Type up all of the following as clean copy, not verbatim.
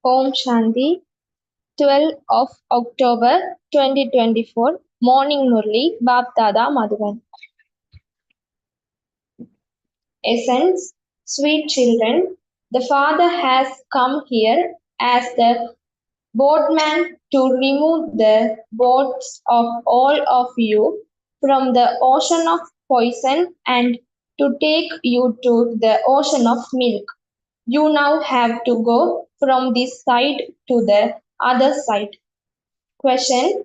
Om Shanti, 12 of October 2024, Morning Murli, Bap Dada Madhuvan. Essence, sweet children, the Father has come here as the boatman to remove the boats of all of you from the ocean of poison and to take you to the ocean of milk. You now have to go from this side to the other side. Question: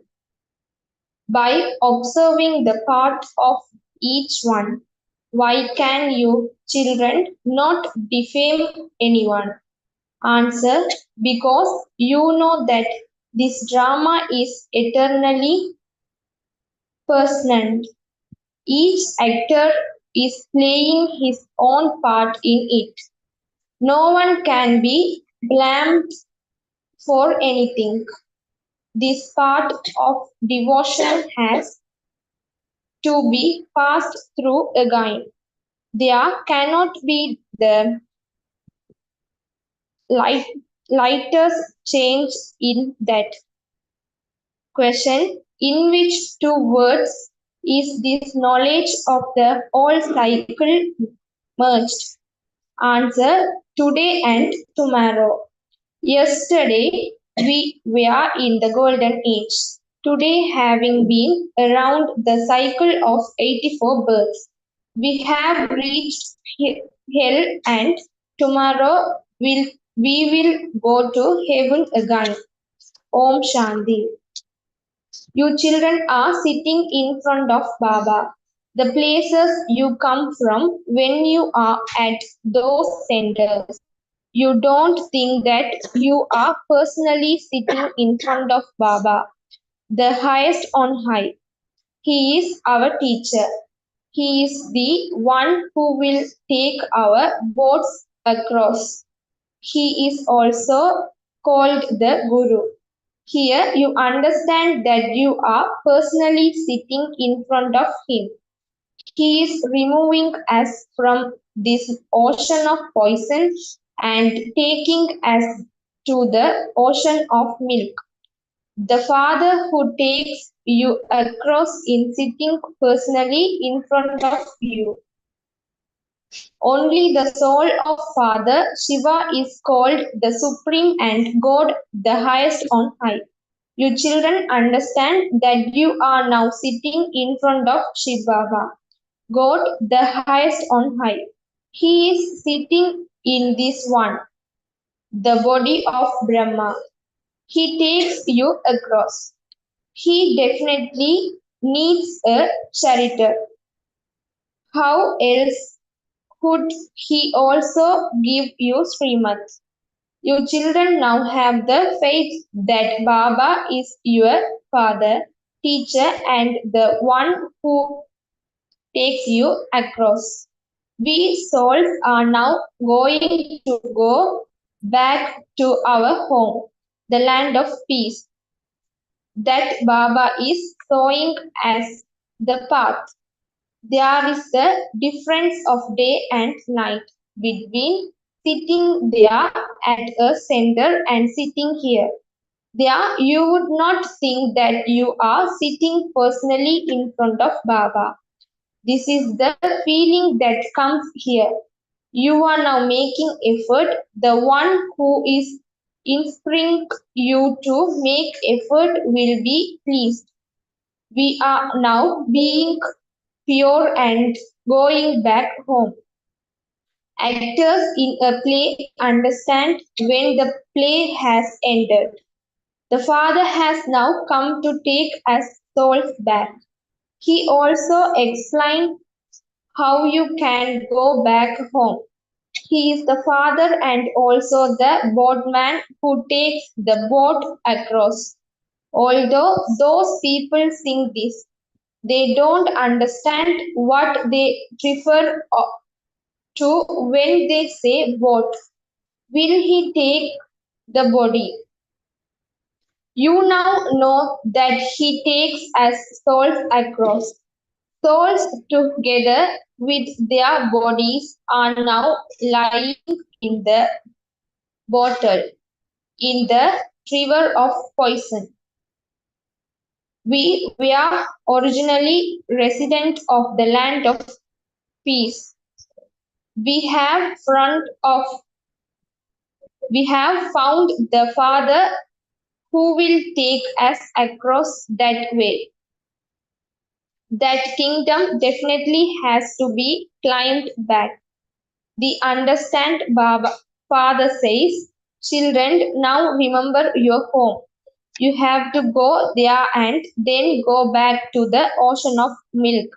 by observing the part of each one, why can you, children, not defame anyone? Answer: because you know that this drama is eternally personal. Each actor is playing his own part in it. No one can be blamed for anything. This part of devotion has to be passed through again. There cannot be the light, lightest change in that. Question: in which two words is this knowledge of the all cycle merged? Answer: today and tomorrow. Yesterday we were in the golden age. Today, having been around the cycle of 84 births, we have reached hell, and tomorrow we will go to heaven again. Om Shanti. You children are sitting in front of Baba. The places you come from when you are at those centers. You don't think that you are personally sitting in front of Baba, the highest on high. He is our teacher. He is the one who will take our boats across. He is also called the Guru. Here you understand that you are personally sitting in front of him. He is removing us from this ocean of poison and taking us to the ocean of milk. The Father who takes you across in sitting personally in front of you. Only the soul of Father Shiva is called the Supreme and God the highest on high. You children understand that you are now sitting in front of Shiva Baba, God the highest on high. He is sitting in this one, the body of Brahma. He takes you across. He definitely needs a charioteer. How else could he also give you Srimad? You children now have the faith that Baba is your father, teacher, and the one who takes you across. We souls are now going to go back to our home, the land of peace that Baba is showing as the path. There is the difference of day and night between sitting there at a center and sitting here. There, you would not think that you are sitting personally in front of Baba. This is the feeling that comes here. You are now making effort. The one who is inspiring you to make effort will be pleased. We are now being pure and going back home. Actors in a play understand when the play has ended. The Father has now come to take us souls back. He also explained how you can go back home. He is the Father and also the boatman who takes the boat across. Although those people sing this, they don't understand what they refer to when they say boat. Will he take the body? You now know that he takes us souls across. Souls together with their bodies are now lying in the bottle in the river of poison. We were originally residents of the land of peace. We have front of we have found the Father who will take us across that way. That kingdom definitely has to be climbed back. The understand Baba Father says, children, now remember your home. You have to go there and then go back to the ocean of milk.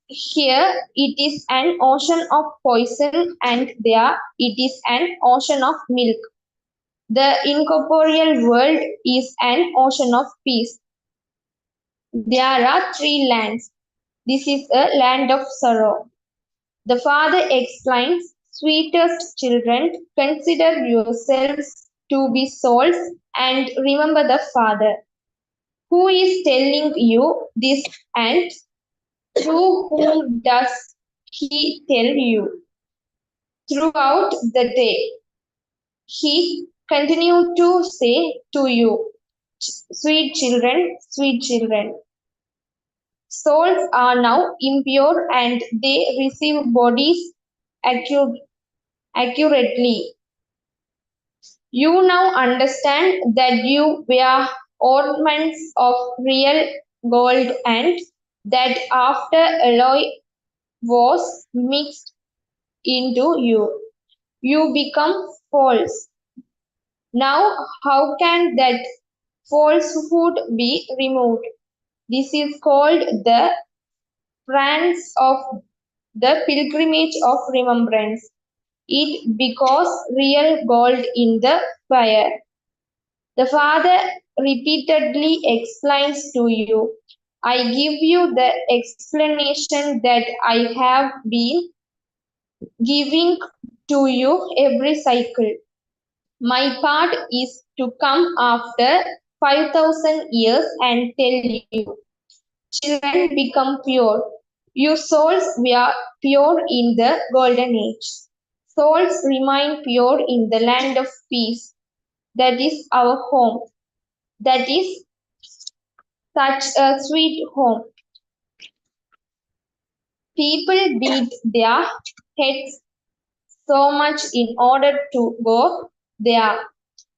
Here it is an ocean of poison, and there it is an ocean of milk. The incorporeal world is an ocean of peace. There are three lands. This is a land of sorrow. The father explains, sweetest children, consider yourselves to be souls and remember the Father. Who is telling you this and through whom does he tell you? Throughout the day, he continued to say to you, sweet children, souls are now impure and they receive bodies accu- accurately. You now understand that you were ornaments of real gold and that after alloy was mixed into you, you become false. Now, how can that falsehood be removed? This is called the trance of the pilgrimage of remembrance. It because real gold in the fire. The Father repeatedly explains to you, I give you the explanation that I have been giving to you every cycle. My part is to come after 5,000 years and tell you, children become pure. Your souls were pure in the golden age. Souls remain pure in the land of peace. That is our home. That is such a sweet home. People beat their heads so much in order to go there.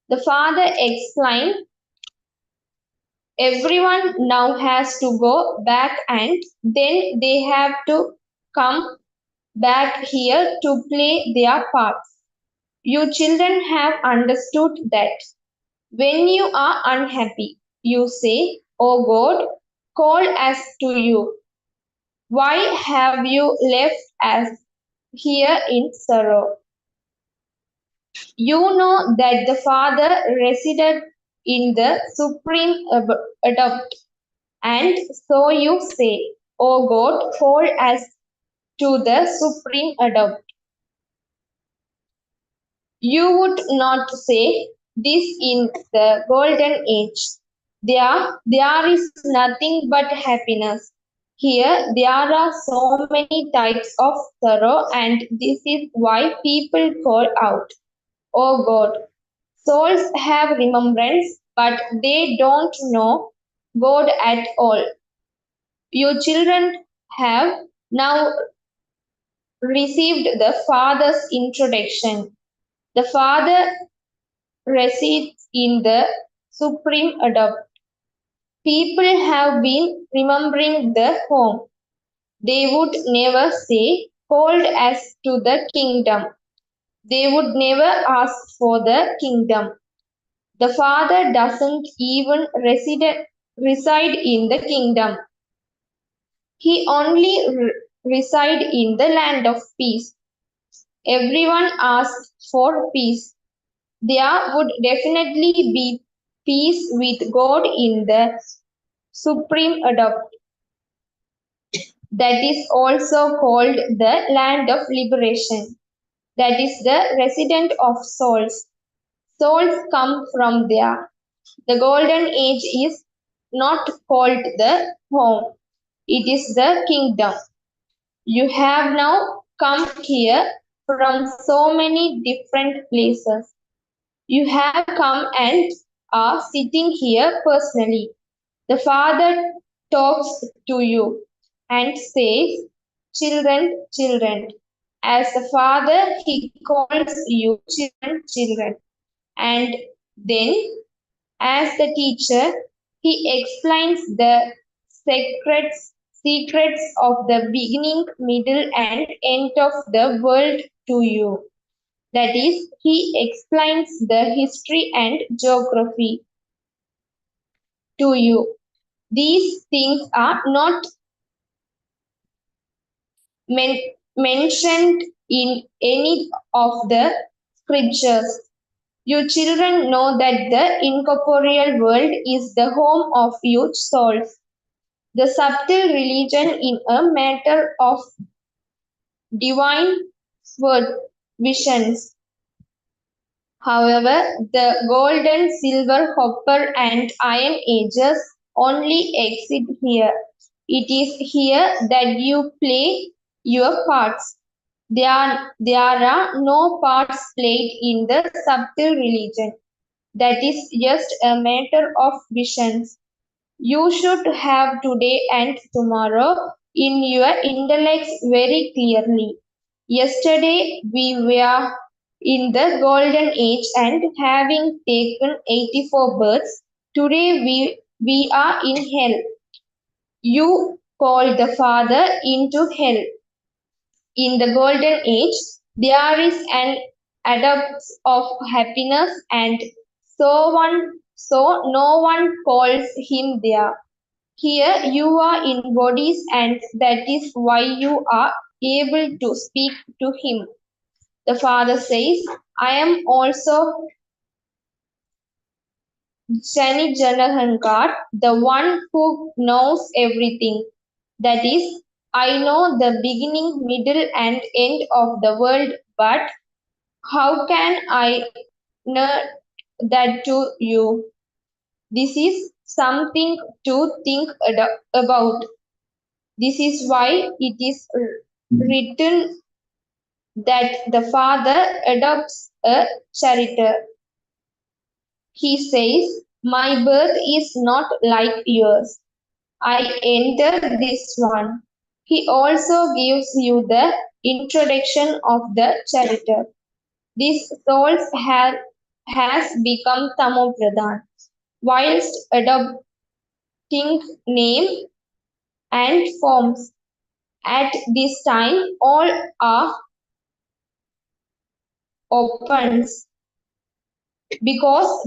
The father explained, everyone now has to go back and then they have to come back here to play their parts. You children have understood that. When you are unhappy, you say, Oh God, call us to you. Why have you left us here in sorrow? You know that the Father resided in the supreme adopt, and so you say, O God, hold us to the supreme adopt. You would not say this in the golden age. There is nothing but happiness. Here there are so many types of sorrow, and this is why people call out, Oh God. Souls have remembrance, but they don't know God at all. Your children have now received the Father's introduction. The Father resides in the supreme adopt. People have been remembering the home. They would never say, Hold us to the kingdom. They would never ask for the kingdom. The Father doesn't even reside in the kingdom. He only resides in the land of peace. Everyone asks for peace. There would definitely be peace with God in the supreme adopt. That is also called the land of liberation. That is the resident of souls. Souls come from there. The golden age is not called the home, it is the kingdom. You have now come here from so many different places. You have come and are sitting here personally. The Father talks to you and says, Children, children. As the Father, He calls you children, children. And then, as the teacher, He explains the secrets of the beginning, middle, and end of the world to you. That is, He explains the history and geography to you. These things are not mentioned in any of the scriptures. You children know that the incorporeal world is the home of your souls. The subtle religion in a matter of divine word visions. However, the golden, silver, copper, and iron ages only exist here. It is here that you play your parts. There are no parts played in the subtle religion. That is just a matter of visions. You should have today and tomorrow in your intellects very clearly. Yesterday we were in the golden age and having taken 84 births, today we are in hell. You call the Father into hell. In the golden age, there is an abundance of happiness and so no one calls him there. Here you are in bodies, and that is why you are able to speak to him. The Father says, I am also Jani Janahankar, the one who knows everything. That is, I know the beginning, middle, and end of the world, but how can I know that to you? This is something to think about. This is why it is written that the Father adopts a chariter. He says, My birth is not like yours. I enter this one. He also gives you the introduction of the chariter. This soul has become Tamopradhan, whilst adopting name and forms. At this time, all are opens because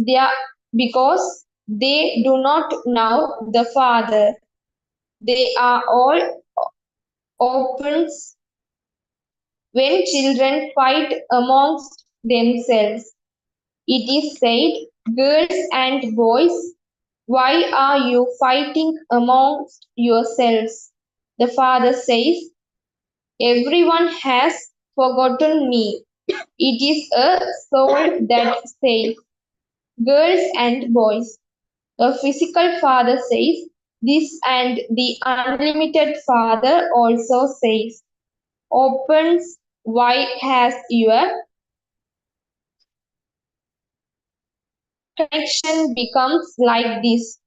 they do not know the Father. They are all opens when children fight amongst themselves. It is said, girls and boys, why are you fighting amongst yourselves? The father says, everyone has forgotten me. It is a soul that says, girls and boys. A physical father says this, and the unlimited father also says, opens, why has your connection becomes like this?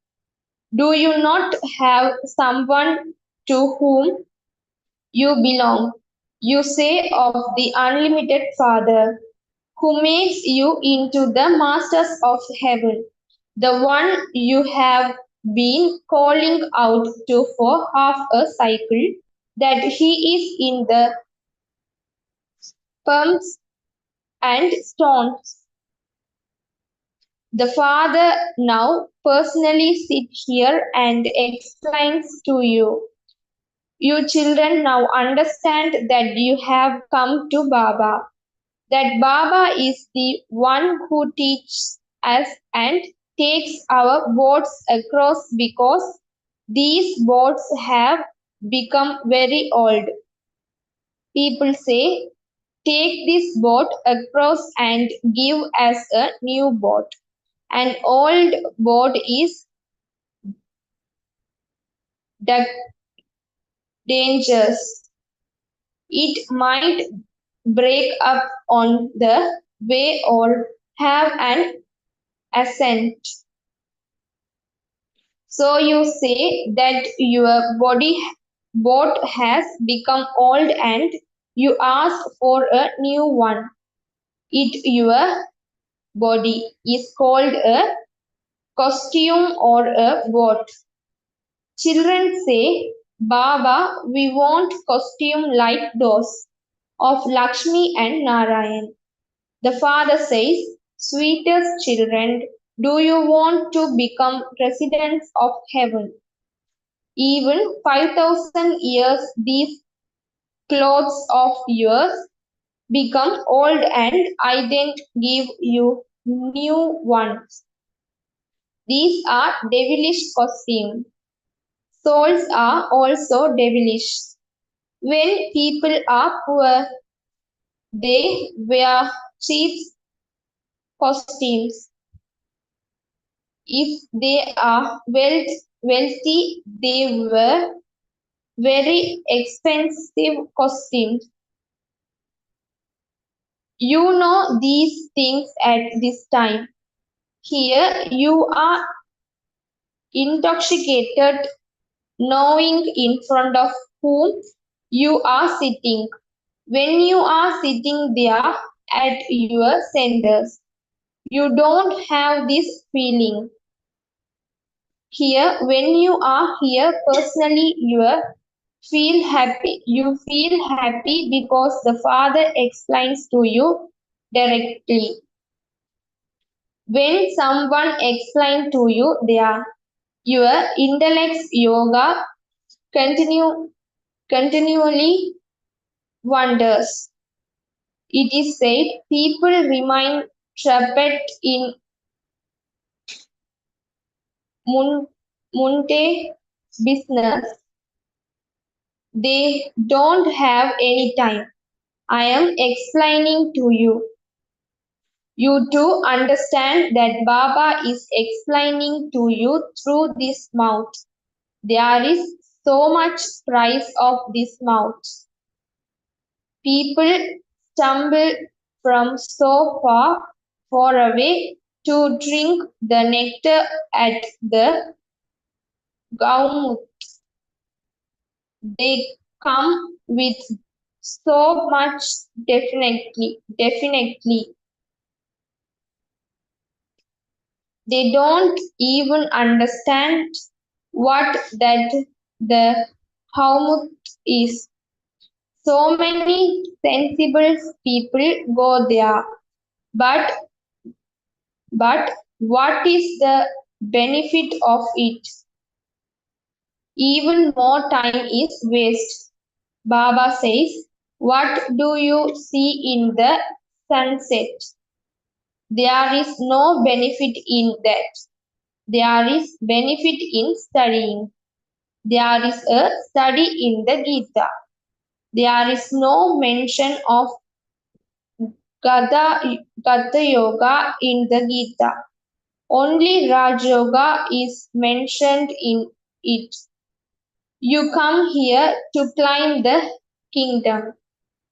Do you not have someone to whom you belong? You say of the unlimited Father, who makes you into the masters of heaven, the one you have been calling out to for half a cycle, that he is in the pumps and stones. The Father now personally sits here and explains to you. You children now understand that you have come to Baba, that Baba is the one who teaches us and takes our boats across because these boats have become very old. People say, take this boat across and give us a new boat. An old boat is dangerous. It might break up on the way or have an ascent. So you say that your boat has become old and you ask for a new one. It your body is called a costume or a boat. Children say, Baba, we want costume like those of Lakshmi and Narayan. The father says, sweetest children, do you want to become residents of heaven? Even 5,000 years these clothes of yours become old and I didn't give you new ones. These are devilish costumes. Souls are also devilish. When people are poor, they wear cheap costumes. If they are wealthy, they wear very expensive costumes. You know these things at this time. Here you are intoxicated, knowing in front of whom you are sitting. When you are sitting there at your centers, you don't have this feeling. Here, when you are here personally, you feel happy because the Father explains to you directly. When someone explains to you there, your intellect's yoga continue, continually wonders. It is said people remain trapped in mun- munte business. They don't have any time. I am explaining to you. You too understand that Baba is explaining to you through this mouth. There is so much price of this mouth. People stumble from so far away to drink the nectar at the Gaumut. They come with so much definitely. They don't even understand what that the Haumut is. So many sensible people go there, but but what is the benefit of it? Even more time is waste. Baba says, what do you see in the sunset. There is no benefit in that. There is benefit in studying. There is a study in the Gita. There is no mention of Gata Yoga in the Gita. Only Raj Yoga is mentioned in it. You come here to climb the kingdom.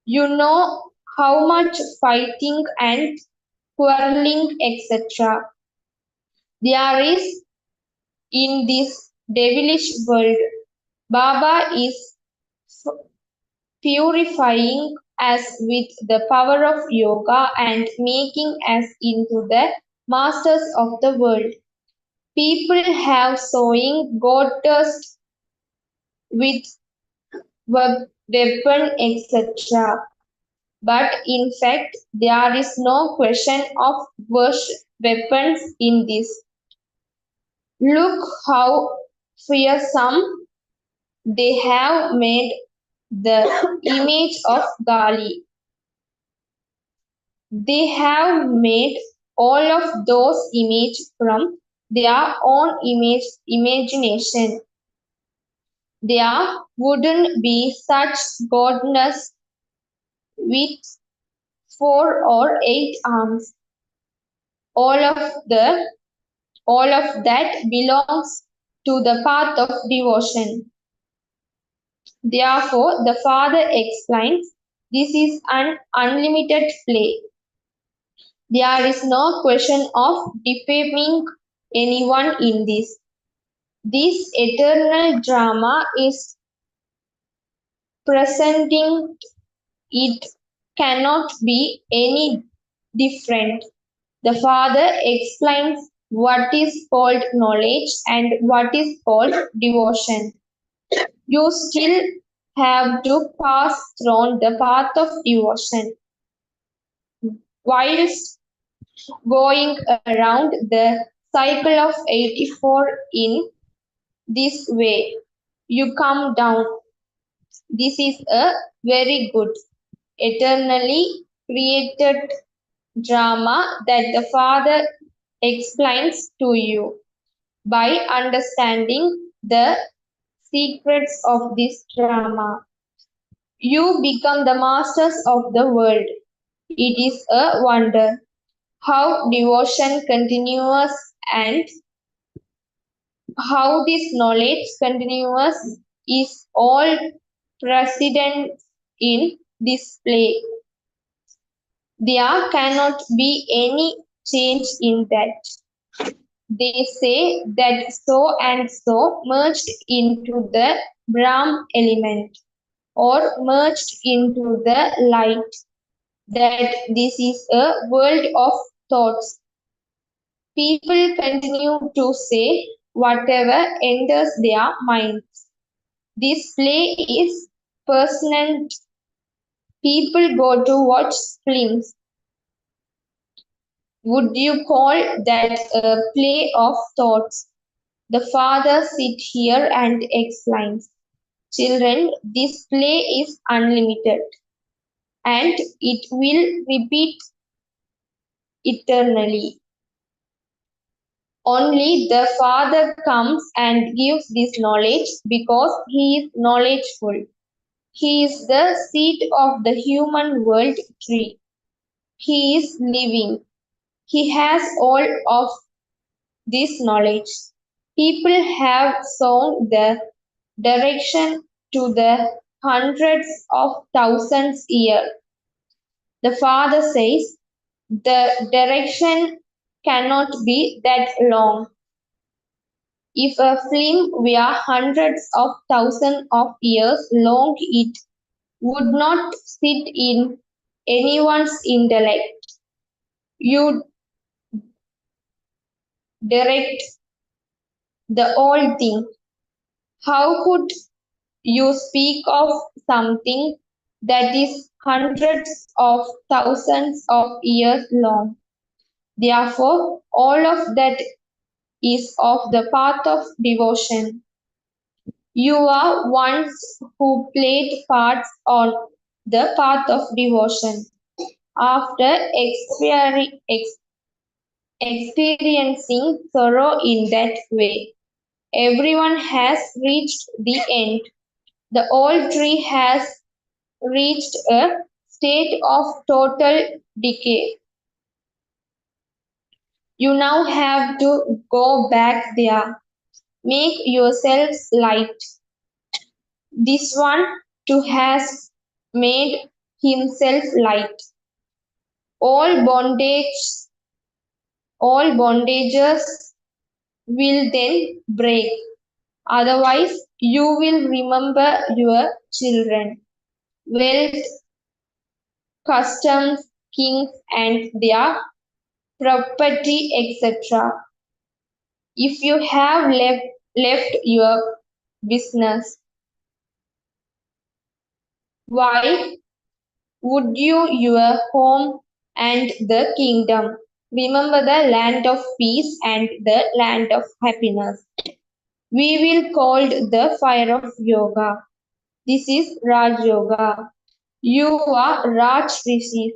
You know how much fighting and quarreling, etc. there is in this devilish world. Baba is purifying us with the power of yoga and making us into the masters of the world. People have sowing gold dust with weapon, etc. But in fact, there is no question of weapons in this. Look how fearsome they have made the image of Gali. They have made all of those images from their own imagination. There wouldn't be such goddess with 4 or 8 arms. All of the all of that belongs to the path of devotion. Therefore, the father explains this is an unlimited play. There is no question of defaming anyone in this. This eternal drama is presenting, it cannot be any different. The father explains what is called knowledge and what is called devotion. You still have to pass through the path of devotion. Whilst going around the cycle of 84 in this way, you come down. This is a very good, eternally created drama that the Father explains to you. By understanding the secrets of this drama, you become the masters of the world. It is a wonder how devotion continues and how this knowledge continuous is all present in this play. There cannot be any change in that. They say that so and so merged into the Brahm element or merged into the light, that this is a world of thoughts. People continue to say whatever enters their minds. This play is personal. People go to watch films. Would you call that a play of thoughts? The father sits here and explains. Children, this play is unlimited and it will repeat eternally. Only the Father comes and gives this knowledge because He is knowledgeful. He is the seed of the human world tree. He is living. He has all of this knowledge. People have sown the direction to the hundreds of thousands years. The Father says the direction cannot be that long. If a film were hundreds of thousands of years long, it would not sit in anyone's intellect. You direct the whole thing. How could you speak of something that is hundreds of thousands of years long? Therefore, all of that is of the path of devotion. You are ones who played parts on the path of devotion. After experiencing sorrow in that way, everyone has reached the end. The old tree has reached a state of total decay. You now have to go back there. Make yourselves light. This one too has made himself light. All bondage, all bondages will then break. Otherwise, you will remember your children, wealth, customs, kings, and their property, etc. If you have left your business, why would you your home and the kingdom? Remember the land of peace and the land of happiness. We will call the fire of yoga. This is Raj Yoga. You are Raj Rishis.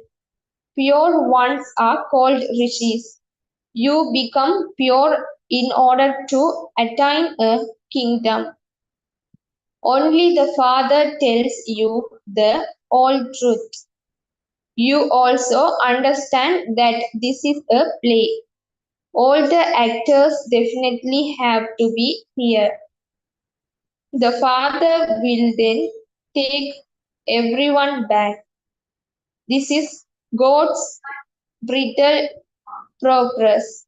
Pure ones are called Rishis. You become pure in order to attain a kingdom. Only the Father tells you the all truth. You also understand that this is a play. All the actors definitely have to be here. The Father will then take everyone back. This is God's brittle progress.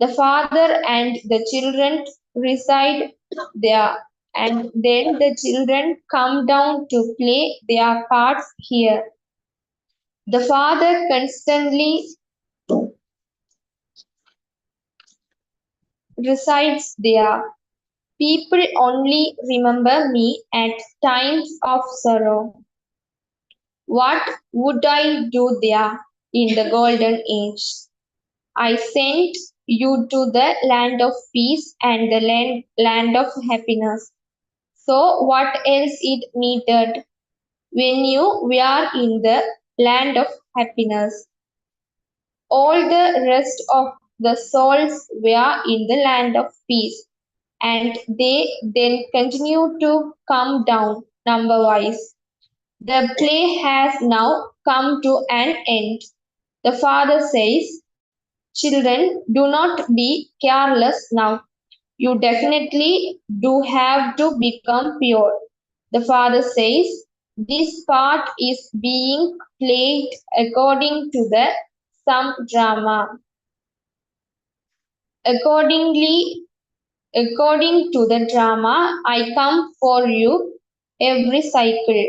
The Father and the children reside there, and then the children come down to play their parts here. The Father constantly resides there. People only remember me at times of sorrow. What would I do there in the golden age? I sent you to the land of peace and the land of happiness. So, what else it needed when you were in the land of happiness? All the rest of the souls were in the land of peace, and they then continue to come down number wise. The play has now come to an end. The father says, children, do not be careless now. You definitely do have to become pure. The father says, this part is being played according to the some drama. Accordingly, according to the drama, I come for you every cycle.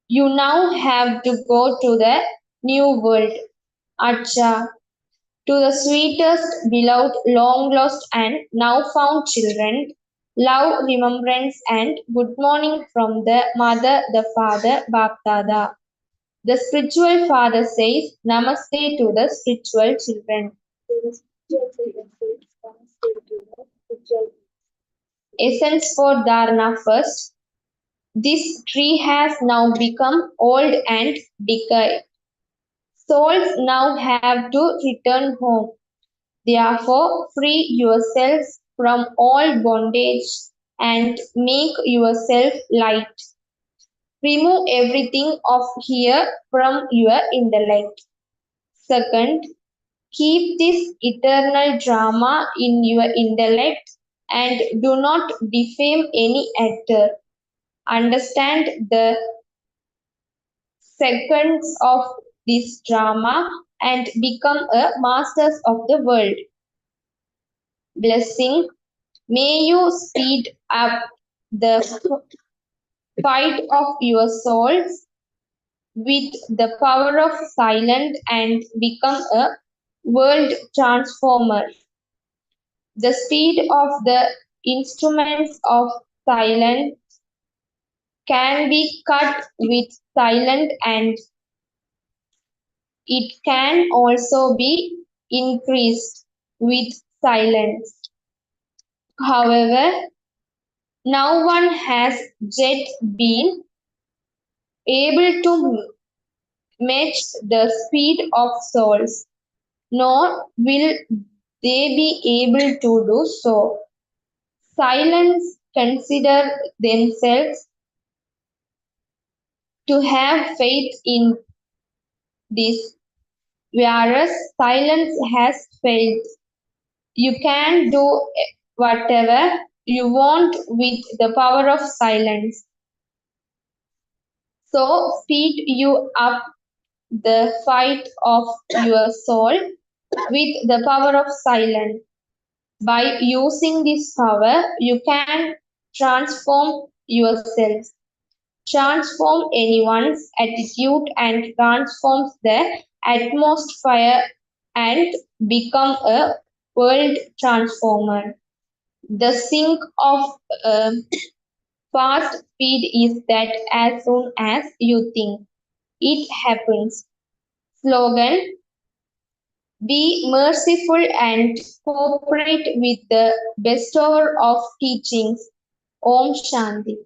You now have to go to the new world. Acha, to the sweetest, beloved, long lost, and now found children, love, remembrance, and good morning from the mother, the father, Bapdada. The spiritual father says Namaste to the spiritual children. Essence for Dharana first. This tree has now become old and decayed. Souls now have to return home. Therefore, free yourselves from all bondage and make yourself light. Remove everything of here from your intellect. Second, keep this eternal drama in your intellect and do not defame any actor. Understand the seconds of this drama and become a masters of the world. Blessing, may you speed up the fight of your souls with the power of silence and become a world transformer. The speed of the instruments of silence can be cut with silence and it can also be increased with silence. However, no one has yet been able to match the speed of souls, nor will they be able to do so. Silence consider themselves to have faith in this, whereas silence has faith. You can do whatever you want with the power of silence. So speed you up the fight of your soul with the power of silence. By using this power, you can transform yourself, transform anyone's attitude, and transforms the atmosphere and become a world transformer. The sink of fast speed is that as soon as you think, it happens. Slogan: be merciful and cooperate with the bestower of teachings. Om Shanti.